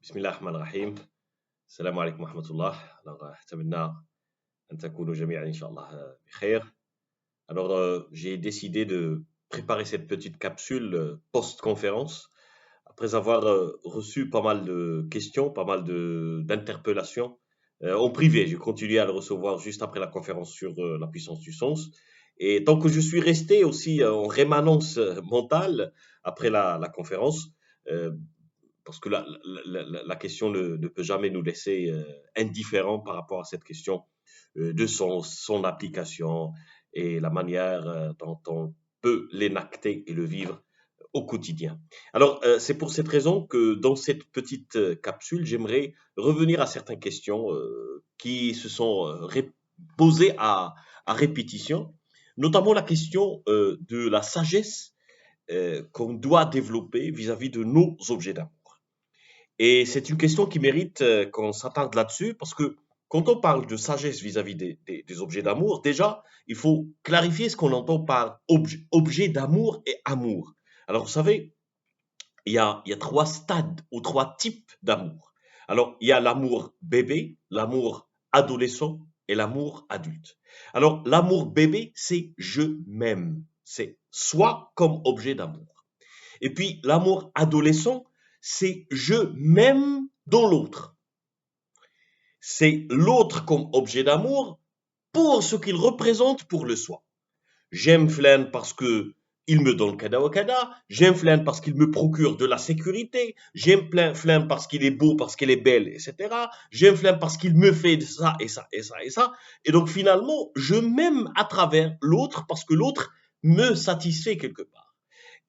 بسم الله الرحمن الرحيم. السلام عليكم ورحمة الله. أتمنى أن تكونوا جميعا إن شاء الله بخير. J'ai décidé de préparer cette petite capsule post-conférence après avoir reçu pas mal de questions, pas mal d'interpellations en privé. J'ai continué à le recevoir juste après la conférence sur la puissance du sens. Et tant que je suis resté aussi en rémanence mentale après la conférence, euh, parce que la question ne peut jamais nous laisser indifférents par rapport à cette question de son application et la manière dont on peut l'énacter et le vivre au quotidien. Alors, c'est pour cette raison que dans cette petite capsule, j'aimerais revenir à certaines questions qui se sont posées à répétition, notamment la question de la sagesse qu'on doit développer vis-à-vis de nos objets d'amour. Et c'est une question qui mérite qu'on s'attarde là-dessus parce que quand on parle de sagesse vis-à-vis des objets d'amour, déjà, il faut clarifier ce qu'on entend par objet d'amour et amour. Alors, vous savez, il y a trois stades ou trois types d'amour. Alors, il y a l'amour bébé, l'amour adolescent et l'amour adulte. Alors, l'amour bébé, c'est je m'aime. C'est soi comme objet d'amour. Et puis, l'amour adolescent, c'est je m'aime dans l'autre. C'est l'autre comme objet d'amour pour ce qu'il représente pour le soi. J'aime Flan parce que il me donne kada wa kada, j'aime Flan parce qu'il me procure de la sécurité, j'aime Flan parce qu'il est beau, parce qu'elle est belle, etc. J'aime Flan parce qu'il me fait ça et ça et ça et ça. Et donc finalement, je m'aime à travers l'autre parce que l'autre me satisfait quelque part.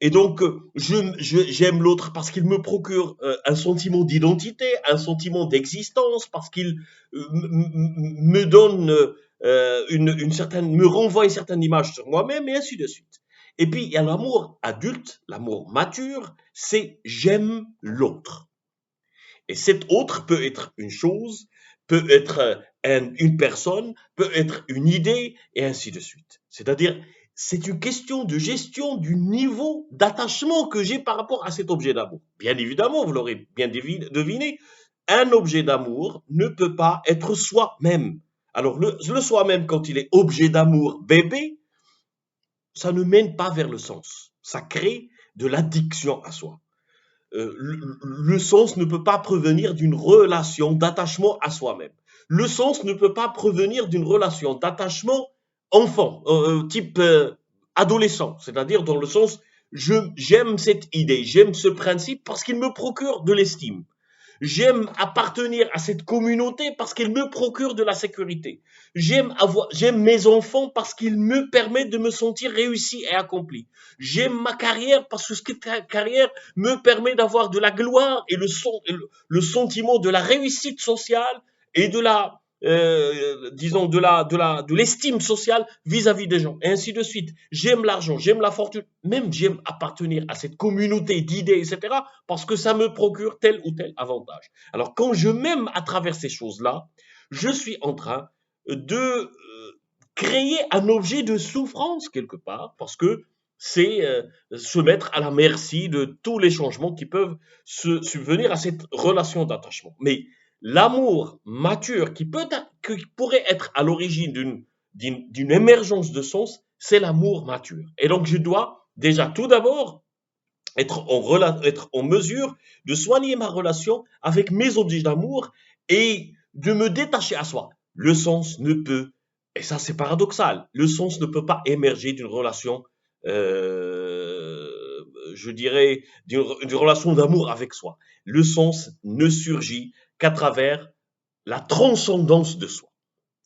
Et donc, j'aime l'autre parce qu'il me procure un sentiment d'identité, un sentiment d'existence, parce qu'il me donne une certaine, me renvoie une certaine image sur moi-même, et ainsi de suite. Et puis, il y a l'amour adulte, l'amour mature, c'est j'aime l'autre. Et cet autre peut être une chose, peut être une personne, peut être une idée, et ainsi de suite. C'est-à-dire, c'est une question de gestion du niveau d'attachement que j'ai par rapport à cet objet d'amour. Bien évidemment, vous l'aurez bien deviné, un objet d'amour ne peut pas être soi-même. Alors, le soi-même, quand il est objet d'amour bébé, ça ne mène pas vers le sens. Ça crée de l'addiction à soi. Le sens ne peut pas provenir d'une relation d'attachement à soi-même. Le sens ne peut pas provenir d'une relation d'attachement enfant, type adolescent, c'est-à-dire dans le sens j'aime cette idée, j'aime ce principe parce qu'il me procure de l'estime. J'aime appartenir à cette communauté parce qu'elle me procure de la sécurité. J'aime mes enfants parce qu'ils me permettent de me sentir réussi et accompli. J'aime ma carrière parce que cette carrière me permet d'avoir de la gloire et le sentiment de la réussite sociale et de la, disons, de l'estime sociale vis-à-vis des gens, et ainsi de suite. J'aime l'argent, j'aime la fortune, même j'aime appartenir à cette communauté d'idées, etc., parce que ça me procure tel ou tel avantage. Alors, quand je m'aime à travers ces choses-là, je suis en train de créer un objet de souffrance quelque part, parce que c'est se mettre à la merci de tous les changements qui peuvent se subvenir à cette relation d'attachement. Mais l'amour mature qui pourrait être à l'origine d'une émergence de sens, c'est l'amour mature. Et donc, je dois déjà tout d'abord être en mesure de soigner ma relation avec mes objets d'amour et de me détacher à soi. Le sens ne peut, et ça c'est paradoxal, le sens ne peut pas émerger d'une relation, euh, je dirais, d'une relation d'amour avec soi. Le sens ne surgit qu'à travers la transcendance de soi.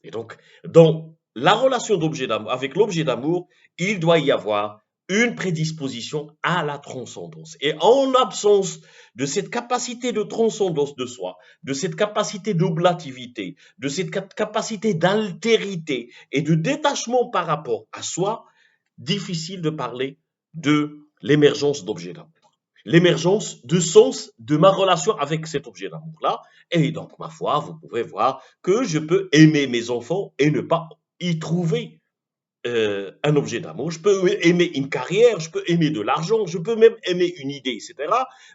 Et donc, dans la relation d'objet d'amour, avec l'objet d'amour, il doit y avoir une prédisposition à la transcendance. Et en absence de cette capacité de transcendance de soi, de cette capacité d'oblativité, de cette capacité d'altérité et de détachement par rapport à soi, difficile de parler de l'émergence d'objet d'amour. L'émergence de sens de ma relation avec cet objet d'amour-là. Et donc, ma foi, vous pouvez voir que je peux aimer mes enfants et ne pas y trouver un objet d'amour, je peux aimer une carrière, je peux aimer de l'argent, je peux même aimer une idée, etc.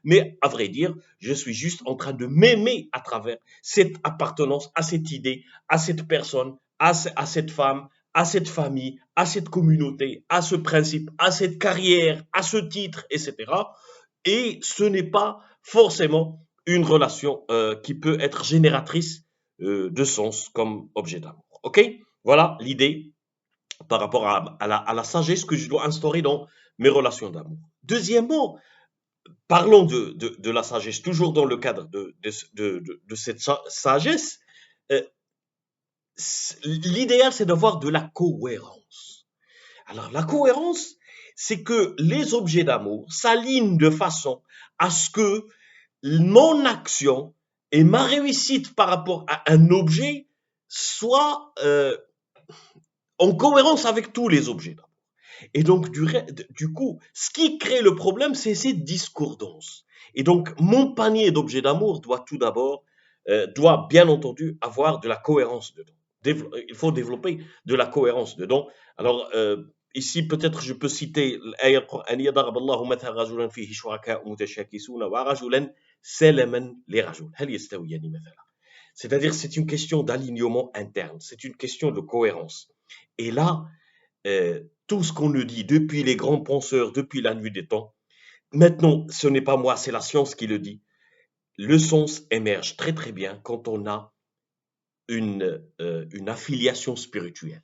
Mais à vrai dire, je suis juste en train de m'aimer à travers cette appartenance à cette idée, à cette personne, à cette femme, à cette famille, à cette communauté, à ce principe, à cette carrière, à ce titre, etc. Et ce n'est pas forcément une relation qui peut être génératrice de sens comme objet d'amour. OK? Voilà l'idée par rapport à la sagesse que je dois instaurer dans mes relations d'amour. Deuxièmement, parlons de la sagesse, toujours dans le cadre de cette sagesse. euh, L'idéal, c'est d'avoir de la cohérence. Alors, la cohérence, c'est que les objets d'amour s'alignent de façon à ce que mon action et ma réussite par rapport à un objet soient en cohérence avec tous les objets d'amour. Et donc, du coup, ce qui crée le problème, c'est ces discordances. Et donc, mon panier d'objets d'amour doit tout d'abord, doit bien entendu avoir de la cohérence dedans. Il faut développer de la cohérence dedans. Alors, ici, peut-être je peux citer l'ayat al-Qur'aniyya ضرب الله مثلا رجلا فيه شركاء متشاكسون ورجلا سلما لرجل هل يستويان مثلا. C'est-à-dire, c'est une question d'alignement interne, c'est une question de cohérence. Et là, tout ce qu'on nous dit depuis les grands penseurs, depuis la nuit des temps, maintenant, ce n'est pas moi, c'est la science qui le dit. Le sens émerge très très bien quand on a une affiliation spirituelle.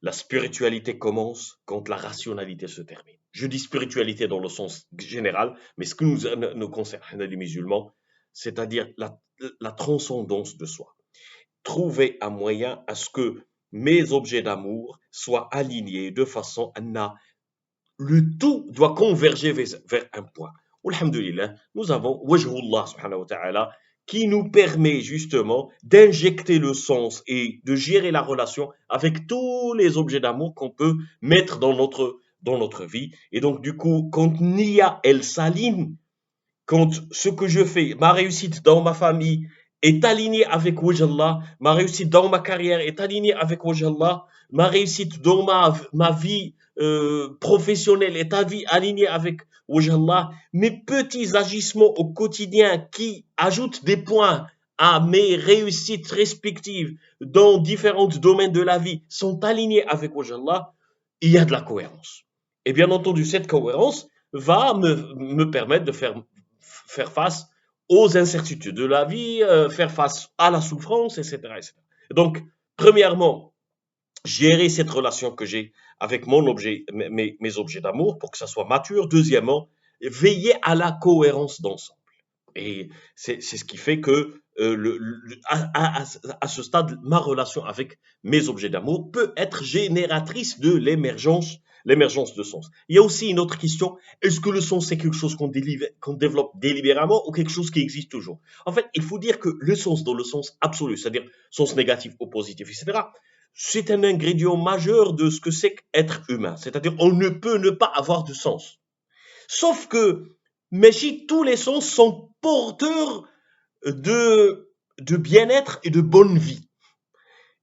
La spiritualité commence quand la rationalité se termine. Je dis spiritualité dans le sens général, mais ce que nous concerne les musulmans, c'est-à-dire la transcendance de soi. Trouver un moyen à ce que mes objets d'amour soient alignés de façon à le tout doit converger vers un point. Alhamdulillah, nous avons Wajhullah subhanahu wa ta'ala qui nous permet justement d'injecter le sens et de gérer la relation avec tous les objets d'amour qu'on peut mettre dans notre vie. Et donc, du coup, quand Nia, elle s'aligne, quand ce que je fais, ma réussite dans ma famille est alignée avec Wajhallah, ma réussite dans ma carrière est alignée avec Wajhallah, ma réussite dans ma vie professionnelle est alignée avec Wajhallah, mes petits agissements au quotidien qui ajoutent des points à mes réussites respectives dans différents domaines de la vie sont alignés avec Wajhallah, il y a de la cohérence. Et bien entendu, cette cohérence va me permettre de faire face aux incertitudes de la vie, faire face à la souffrance, etc., etc. Donc, premièrement, gérer cette relation que j'ai avec mon objet, mes objets d'amour pour que ça soit mature. Deuxièmement, veiller à la cohérence d'ensemble. Et c'est ce qui fait que à ce stade, ma relation avec mes objets d'amour peut être génératrice de l'émergence de sens. Il y a aussi une autre question, est-ce que le sens c'est quelque chose qu'on développe délibérément ou quelque chose qui existe toujours? En fait, il faut dire que le sens dans le sens absolu, c'est-à-dire sens négatif ou positif, etc., c'est un ingrédient majeur de ce que c'est qu'être humain. C'est-à-dire on ne peut ne pas avoir de sens. Sauf que, mais si tous les sens sont porteurs de bien-être et de bonne vie.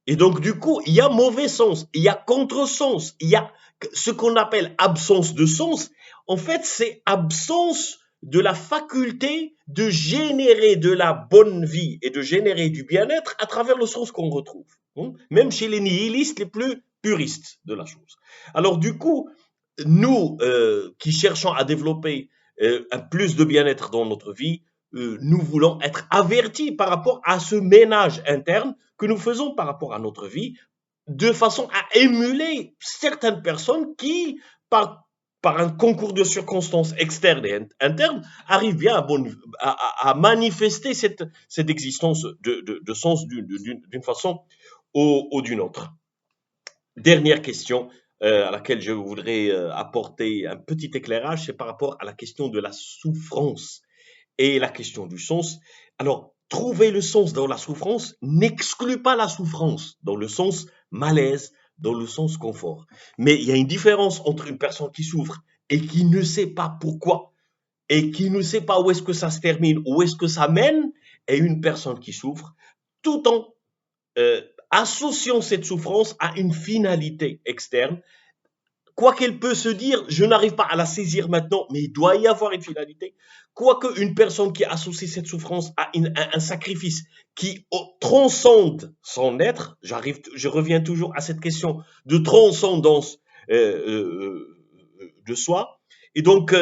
Et donc, du coup, il y a mauvais sens, il y a contresens, il y a ce qu'on appelle absence de sens. En fait, c'est absence de la faculté de générer de la bonne vie et de générer du bien-être à travers le sens qu'on retrouve. Même chez les nihilistes les plus puristes de la chose. Alors, du coup, nous qui cherchons à développer un plus de bien-être dans notre vie, nous voulons être avertis par rapport à ce ménage interne que nous faisons par rapport à notre vie, de façon à émuler certaines personnes qui, par un concours de circonstances externes et internes, arrivent bien à manifester cette existence de sens d'une façon ou d'une autre. Dernière question à laquelle je voudrais apporter un petit éclairage, c'est par rapport à la question de la souffrance et la question du sens. Alors, trouver le sens dans la souffrance n'exclut pas la souffrance dans le sens malaise, dans le sens confort. Mais il y a une différence entre une personne qui souffre et qui ne sait pas pourquoi et qui ne sait pas où est-ce que ça se termine, où est-ce que ça mène, et une personne qui souffre tout en associons cette souffrance à une finalité externe. Quoi qu'elle peut se dire, je n'arrive pas à la saisir maintenant, mais il doit y avoir une finalité. Quoique une personne qui associe cette souffrance à un sacrifice qui transcende son être, je reviens toujours à cette question de transcendance de soi. Et donc,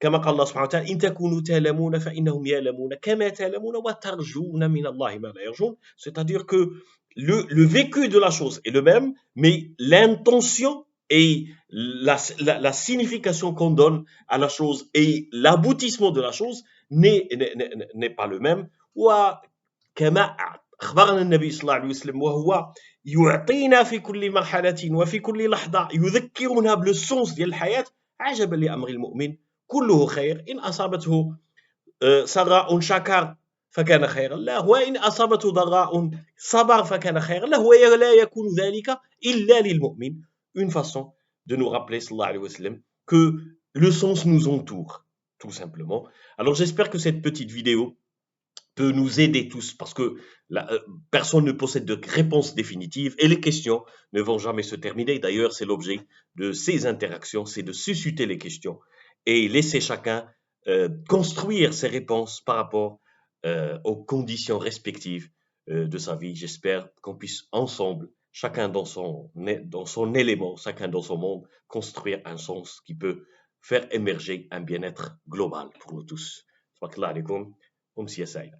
كما قال الله سبحانه وتعالى إن تكونوا تعلمون فإنهم يعلمون كما تعلمون وترجون من الله ما لا يرجون. C'est-à-dire que le vécu de la chose est le même, mais l'intention et la signification qu'on donne à la chose et l'aboutissement de la chose n'est pas le même. وكما أخبرنا النبي صلى الله عليه وسلم وهو يعطينا في كل مرحلة وفي كل لحظة يذكرنا بالسنس ديال الحياة عجبا لأمر المؤمن كله خير إن أصابته سراء شكر فكان خيرا له وإن أصابته ضراء صبر فكان خيرا له ولا يكون ذلك إلا للمؤمن. Une façon de nous rappeler, sallallahu alayhi wa sallam, que le sens nous entoure, tout simplement. Alors j'espère que cette petite vidéo peut nous aider tous, parce que personne ne possède de réponse définitive et les questions ne vont jamais se terminer. D'ailleurs, c'est l'objet de ces interactions, c'est de susciter les questions et laisser chacun construire ses réponses par rapport aux conditions respectives de sa vie. J'espère qu'on puisse ensemble, chacun dans son élément, chacun dans son monde, construire un sens qui peut faire émerger un bien-être global pour nous tous. Tabarak Allah alaikum. Saïda.